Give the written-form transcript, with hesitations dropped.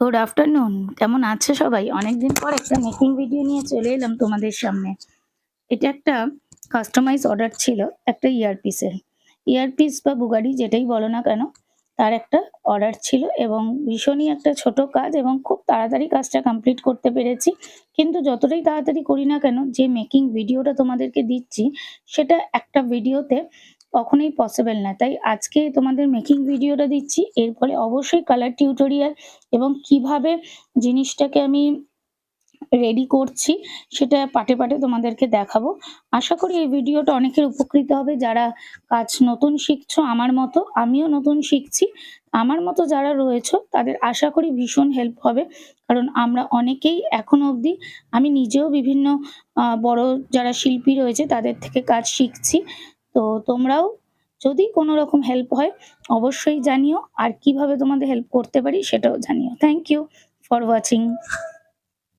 Good afternoon. কেমন আছে সবাই? অনেকদিন পর একটা মেকিং ভিডিও নিয়ে চলে এলাম তোমাদের সামনে। এটা একটা কাস্টমাইজ অর্ডার ছিল একটা ইয়ারপিসের। ইয়ারপিস বা বুগাড়ি যেটাই বলো না কেন, তার একটা অর্ডার ছিল এবং ভীষণই একটা ছোট কাজ এবং খুব তাড়াতাড়ি কাজটা কমপ্লিট করতে পেরেছি। কিন্তু যতটাই তাড়াতাড়ি করি না কেন, যে মেকিং ভিডিওটা তোমাদেরকে দিচ্ছি, সেটা একটা ভিডিওতে কখনোই পসিবল না। তাই আজকে তোমাদের মেকিং ভিডিওটা দিচ্ছি। এরপরে অবশ্যই কালার টিউটোরিয়াল এবং কিভাবে জিনিসটাকে আমি রেডি করছি সেটা পার্টে, পার্টে তোমাদেরকে দেখাবো। আশা করি এই ভিডিওটা অনেকের উপকৃত হবে যারা কাজ নতুন শিখছো আমার মতো। আমিও নতুন শিখছি। আমার মতো যারা রয়েছো তাদের আশা করি ভীষণ হেল্প হবে। কারণ আমরা অনেকেই এখনো অবধি আমি নিজেও বিভিন্ন বড় যারা শিল্পী রয়েছে তাদের থেকে কাজ শিখছি। তো তোমরাও যদি কোনো রকম হেল্প হয় অবশ্যই জানিও। আর কিভাবে তোমাদের হেল্প করতে পারি সেটাও জানিও। Thank you for watching.